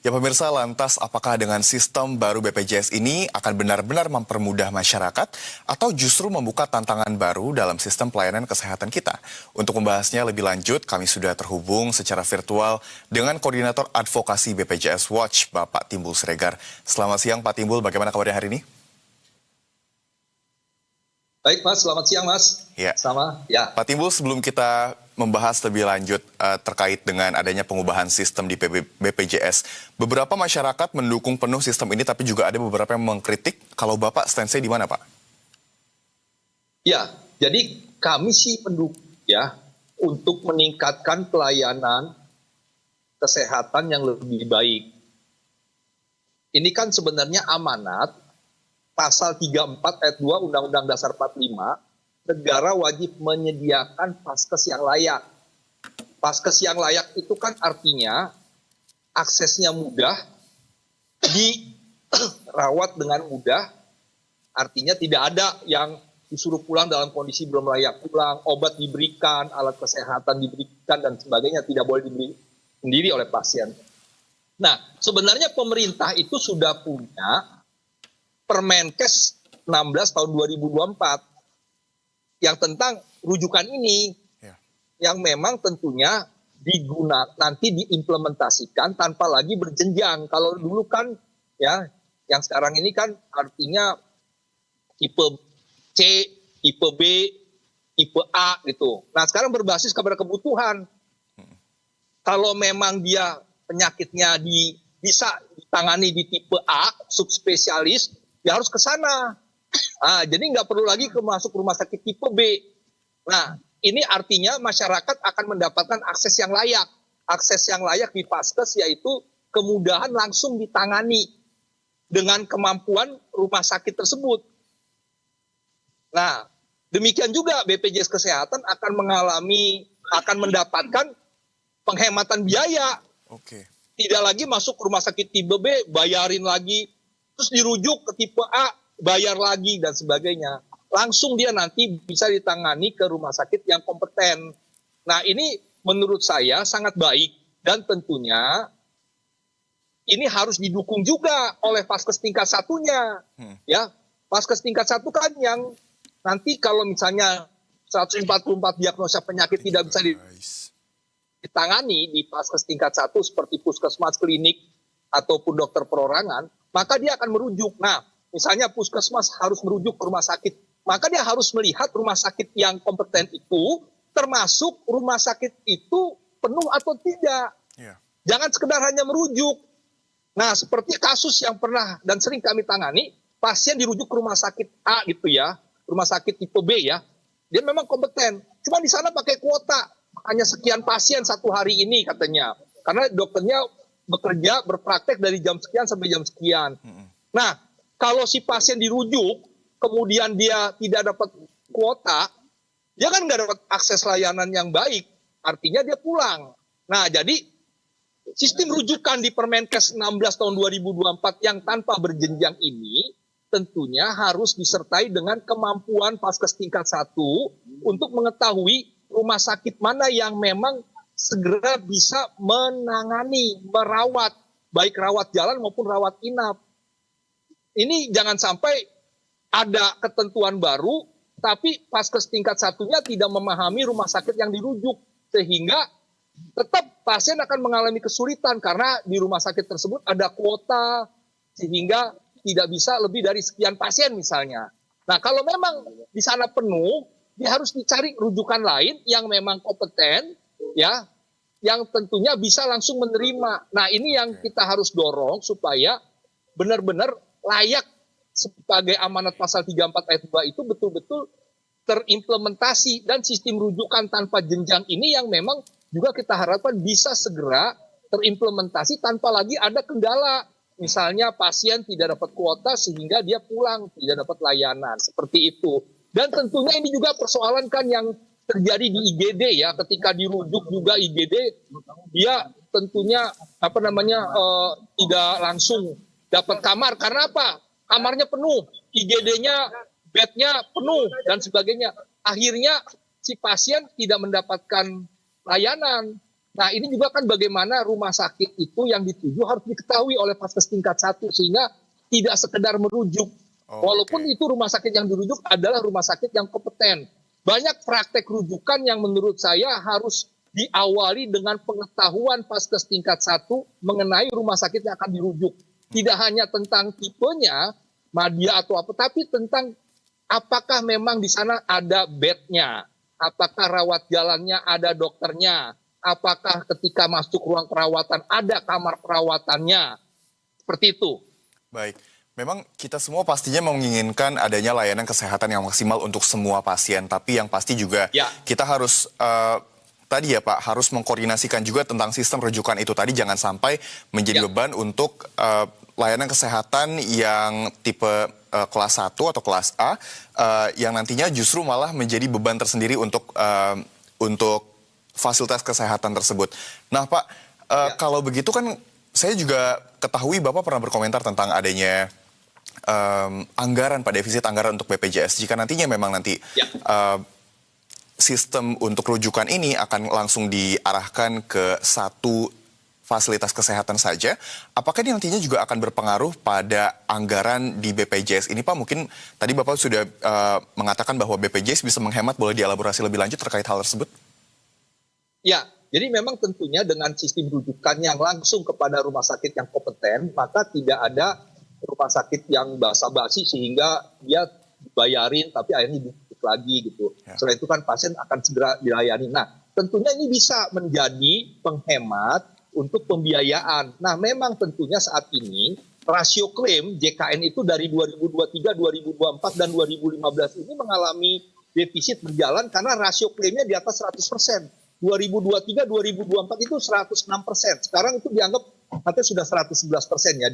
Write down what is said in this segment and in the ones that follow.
Ya pemirsa, lantas apakah dengan sistem baru BPJS ini akan benar-benar mempermudah masyarakat atau justru membuka tantangan baru dalam sistem pelayanan kesehatan kita? Untuk membahasnya lebih lanjut, kami sudah terhubung secara virtual dengan Koordinator Advokasi BPJS Watch, Bapak Timbul Siregar. Selamat siang Pak Timbul, bagaimana kabarnya hari ini? Baik Mas, selamat siang Mas. Ya. Sama, ya. Pak Timbul, sebelum kita membahas lebih lanjut terkait dengan adanya pengubahan sistem di BPJS, beberapa masyarakat mendukung penuh sistem ini, tapi juga ada beberapa yang mengkritik. Kalau Bapak stand-nya di mana, Pak? Ya, jadi kami sih mendukung ya untuk meningkatkan pelayanan kesehatan yang lebih baik. Ini kan sebenarnya amanat pasal 34 ayat 2 Undang-Undang Dasar 45, negara wajib menyediakan paskes yang layak. Paskes yang layak itu kan artinya aksesnya mudah, dirawat dengan mudah, artinya tidak ada yang disuruh pulang dalam kondisi belum layak pulang, obat diberikan, alat kesehatan diberikan, dan sebagainya, tidak boleh diberi sendiri oleh pasien. Nah, sebenarnya pemerintah itu sudah punya Permenkes 16 tahun 2024 yang tentang rujukan ini, yang memang tentunya nanti diimplementasikan tanpa lagi berjenjang. Kalau dulu kan ya, yang sekarang ini kan artinya tipe C, tipe B, tipe A gitu. Nah sekarang berbasis kepada kebutuhan. Kalau memang dia penyakitnya bisa ditangani di tipe A, subspesialis, ya harus ke sana. Nah, jadi nggak perlu lagi masuk rumah sakit tipe B. Nah, ini artinya masyarakat akan mendapatkan akses yang layak. Akses yang layak di Paskes yaitu kemudahan langsung ditangani dengan kemampuan rumah sakit tersebut. Nah, demikian juga BPJS Kesehatan akan mendapatkan penghematan biaya. Oke. Tidak lagi masuk rumah sakit tipe B, bayarin lagi, terus dirujuk ke tipe A, bayar lagi, dan sebagainya. Langsung dia nanti bisa ditangani ke rumah sakit yang kompeten. Nah ini menurut saya sangat baik, dan tentunya ini harus didukung juga oleh Paskes tingkat satunya. Ya, Paskes tingkat satu kan yang nanti kalau misalnya 144 diagnosa penyakit tidak bisa ditangani di Paskes tingkat satu seperti puskesmas, klinik, ataupun dokter perorangan, maka dia akan merujuk. Nah, misalnya puskesmas harus merujuk ke rumah sakit, maka dia harus melihat rumah sakit yang kompeten itu, termasuk rumah sakit itu penuh atau tidak. Jangan sekedar hanya merujuk. Nah, seperti kasus yang pernah dan sering kami tangani, pasien dirujuk ke rumah sakit A gitu ya, rumah sakit tipe B ya, dia memang kompeten. Cuma di sana pakai kuota, hanya sekian pasien satu hari ini katanya. Karena dokternya bekerja, berpraktek dari jam sekian sampai jam sekian. Nah, kalau si pasien dirujuk, kemudian dia tidak dapat kuota, dia kan nggak dapat akses layanan yang baik, artinya dia pulang. Nah, jadi sistem rujukan di Permenkes 16 tahun 2024 yang tanpa berjenjang ini, tentunya harus disertai dengan kemampuan Paskes tingkat 1 untuk mengetahui rumah sakit mana yang memang segera bisa menangani, merawat, baik rawat jalan maupun rawat inap. Ini jangan sampai ada ketentuan baru, tapi Paskes tingkat satunya tidak memahami rumah sakit yang dirujuk, sehingga tetap pasien akan mengalami kesulitan karena di rumah sakit tersebut ada kuota, sehingga tidak bisa lebih dari sekian pasien misalnya. Nah kalau memang di sana penuh, dia harus dicari rujukan lain yang memang kompeten, ya, yang tentunya bisa langsung menerima. Nah ini yang kita harus dorong supaya benar-benar layak sebagai amanat pasal 34 ayat 2 itu betul-betul terimplementasi, dan sistem rujukan tanpa jenjang ini yang memang juga kita harapkan bisa segera terimplementasi tanpa lagi ada kendala. Misalnya pasien tidak dapat kuota sehingga dia pulang, tidak dapat layanan, seperti itu. Dan tentunya ini juga persoalan kan yang terjadi di IGD ya, ketika dirujuk juga IGD, dia tentunya tidak langsung dapat kamar. Karena apa? Kamarnya penuh, IGD-nya, bednya penuh, dan sebagainya. Akhirnya si pasien tidak mendapatkan layanan. Nah, ini juga kan bagaimana rumah sakit itu yang dituju harus diketahui oleh Vaskes tingkat 1 sehingga tidak sekedar merujuk. Walaupun itu rumah sakit yang dirujuk adalah rumah sakit yang kompeten. Banyak praktek rujukan yang menurut saya harus diawali dengan pengetahuan Vaskes tingkat 1 mengenai rumah sakit yang akan dirujuk. Tidak hanya tentang tipenya, media atau apa, tapi tentang apakah memang di sana ada bednya, apakah rawat jalannya ada dokternya, apakah ketika masuk ruang perawatan ada kamar perawatannya, seperti itu. Baik, memang kita semua pastinya menginginkan adanya layanan kesehatan yang maksimal untuk semua pasien, tapi yang pasti juga kita harus tadi ya Pak, harus mengkoordinasikan juga tentang sistem rujukan itu tadi, jangan sampai menjadi beban untuk layanan kesehatan yang tipe kelas 1 atau kelas A, yang nantinya justru malah menjadi beban tersendiri untuk fasilitas kesehatan tersebut. Nah Pak, kalau begitu kan saya juga ketahui Bapak pernah berkomentar tentang adanya anggaran Pak, defisit anggaran untuk BPJS. Jika nantinya memang nanti sistem untuk rujukan ini akan langsung diarahkan ke satu fasilitas kesehatan saja, apakah ini nantinya juga akan berpengaruh pada anggaran di BPJS ini Pak? Mungkin tadi Bapak sudah mengatakan bahwa BPJS bisa menghemat, boleh dielaborasi lebih lanjut terkait hal tersebut? Ya, jadi memang tentunya dengan sistem rujukan yang langsung kepada rumah sakit yang kompeten, maka tidak ada rumah sakit yang basa-basi sehingga dia dibayarin tapi akhirnya ditutup lagi gitu. Setelah itu kan pasien akan segera dilayani. Nah, tentunya ini bisa menjadi penghemat untuk pembiayaan. Nah, memang tentunya saat ini rasio klaim JKN itu dari 2023, 2024, dan 2015 ini mengalami defisit berjalan karena rasio klaimnya di atas 100%. 2023, 2024 itu 106%. Sekarang itu dianggap nanti sudah 111% ya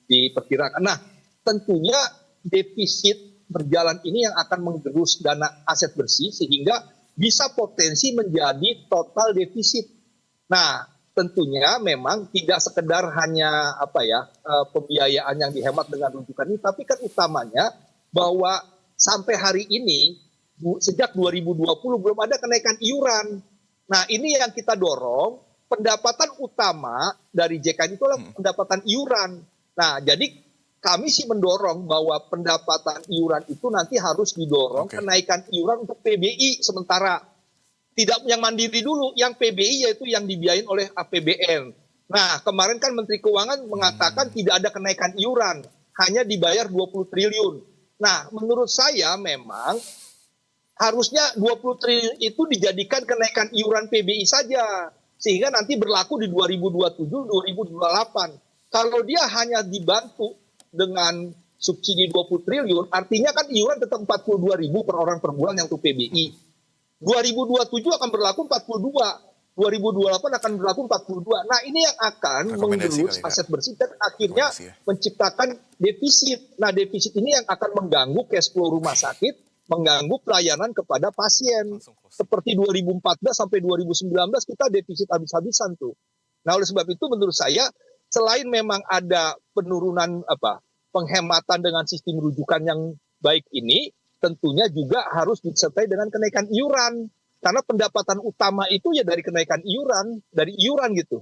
diperkirakan. Nah, tentunya defisit berjalan ini yang akan menggerus dana aset bersih sehingga bisa potensi menjadi total defisit. Nah, tentunya memang tidak sekedar hanya pembiayaan yang dihemat dengan rujukan ini, tapi kan utamanya bahwa sampai hari ini sejak 2020 belum ada kenaikan iuran. Nah, ini yang kita dorong, pendapatan utama dari JKN itu adalah pendapatan iuran. Nah, jadi kami sih mendorong bahwa pendapatan iuran itu nanti harus didorong kenaikan iuran untuk PBI sementara. Tidak yang mandiri dulu, yang PBI yaitu yang dibiayain oleh APBN. Nah, kemarin kan Menteri Keuangan mengatakan tidak ada kenaikan iuran, hanya dibayar 20 triliun. Nah, menurut saya memang harusnya 20 triliun itu dijadikan kenaikan iuran PBI saja, sehingga nanti berlaku di 2027-2028. Kalau dia hanya dibantu dengan subsidi 20 triliun, artinya kan iuran tetap 42.000 per orang per bulan yang untuk PBI. 2027 akan berlaku 42, 2028 akan berlaku 42. Nah, ini yang akan menggerus aset bersih dan akhirnya menciptakan defisit. Nah, defisit ini yang akan mengganggu cash flow rumah sakit, mengganggu pelayanan kepada pasien. Seperti 2014 sampai 2019 kita defisit habis-habisan tuh. Nah, oleh sebab itu menurut saya selain memang ada penurunan penghematan dengan sistem rujukan yang baik ini, tentunya juga harus disertai dengan kenaikan iuran. Karena pendapatan utama itu ya dari kenaikan iuran, dari iuran gitu.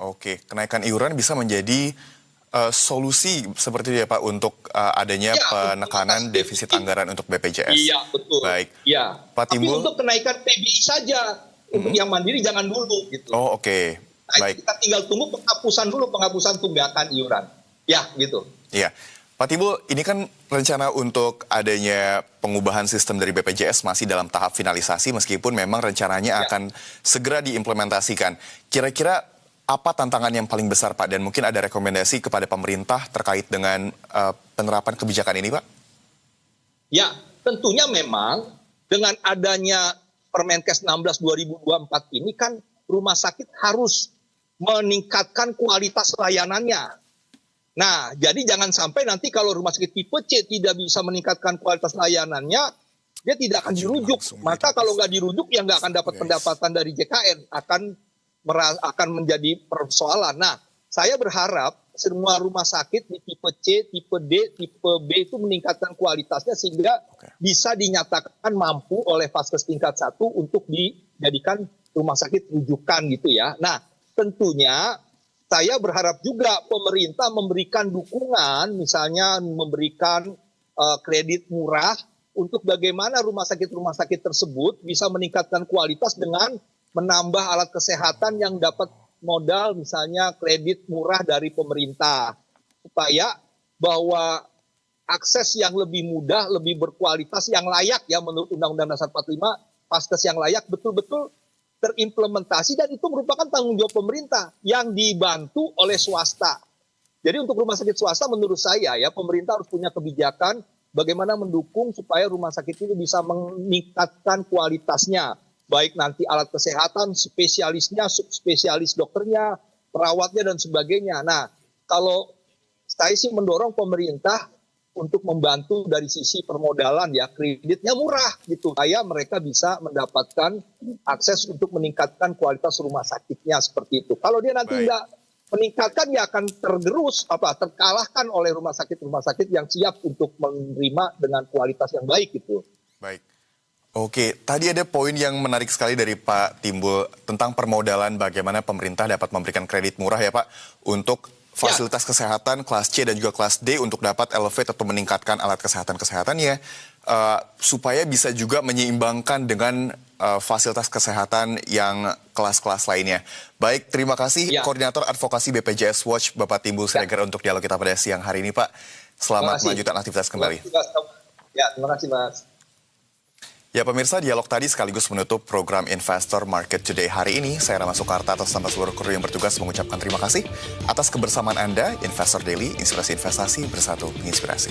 Oke, kenaikan iuran bisa menjadi solusi seperti itu ya Pak untuk adanya penekanan defisit anggaran untuk BPJS. Iya, betul. Baik. Ya. Pak Timbul, tapi untuk kenaikan PBI saja, untuk yang mandiri jangan dulu gitu. Oh, oke. Nah, baik. Kita tinggal tunggu penghapusan tunggakan iuran. Ya, gitu. Iya. Pak Timbul, ini kan rencana untuk adanya pengubahan sistem dari BPJS masih dalam tahap finalisasi meskipun memang rencananya akan segera diimplementasikan. Kira-kira apa tantangan yang paling besar Pak? Dan mungkin ada rekomendasi kepada pemerintah terkait dengan penerapan kebijakan ini Pak? Ya, tentunya memang dengan adanya Permenkes 16 2024 ini kan rumah sakit harus meningkatkan kualitas layanannya. Nah, jadi jangan sampai nanti kalau rumah sakit tipe C tidak bisa meningkatkan kualitas layanannya, dia tidak akan dirujuk. Maka kalau nggak dirujuk, ya nggak akan dapat pendapatan dari JKN, akan menjadi persoalan. Nah, saya berharap semua rumah sakit di tipe C, tipe D, tipe B itu meningkatkan kualitasnya sehingga bisa dinyatakan mampu oleh Vaskes tingkat 1 untuk dijadikan rumah sakit rujukan gitu ya. Nah, tentunya saya berharap juga pemerintah memberikan dukungan, misalnya memberikan kredit murah untuk bagaimana rumah sakit tersebut bisa meningkatkan kualitas dengan menambah alat kesehatan yang dapat modal, misalnya kredit murah dari pemerintah, supaya bahwa akses yang lebih mudah, lebih berkualitas, yang layak ya menurut Undang-Undang Dasar 45, paskes yang layak betul-betul terimplementasi, dan itu merupakan tanggung jawab pemerintah yang dibantu oleh swasta. Jadi untuk rumah sakit swasta menurut saya ya pemerintah harus punya kebijakan bagaimana mendukung supaya rumah sakit ini bisa meningkatkan kualitasnya. Baik nanti alat kesehatan, spesialisnya, subspesialis dokternya, perawatnya dan sebagainya. Nah, kalau saya sih mendorong pemerintah untuk membantu dari sisi permodalan ya, kreditnya murah gitu, supaya mereka bisa mendapatkan akses untuk meningkatkan kualitas rumah sakitnya seperti itu. Kalau dia nanti nggak meningkatkan, ya akan terkalahkan oleh rumah sakit yang siap untuk menerima dengan kualitas yang baik gitu. Baik. Oke, tadi ada poin yang menarik sekali dari Pak Timbul tentang permodalan, bagaimana pemerintah dapat memberikan kredit murah ya Pak untuk fasilitas kesehatan kelas C dan juga kelas D untuk dapat elevate atau meningkatkan alat kesehatannya supaya bisa juga menyeimbangkan dengan fasilitas kesehatan yang kelas-kelas lainnya. Baik, terima kasih Koordinator Advokasi BPJS Watch Bapak Timbul Siregar untuk dialog kita pada siang hari ini Pak. Selamat melanjutkan aktivitas kembali. Ya, terima kasih Mas. Ya pemirsa, dialog tadi sekaligus menutup program Investor Market Today hari ini. Saya Rama Soekarta atas nama seluruh kru yang bertugas mengucapkan terima kasih atas kebersamaan Anda. Investor Daily, inspirasi investasi bersatu menginspirasi.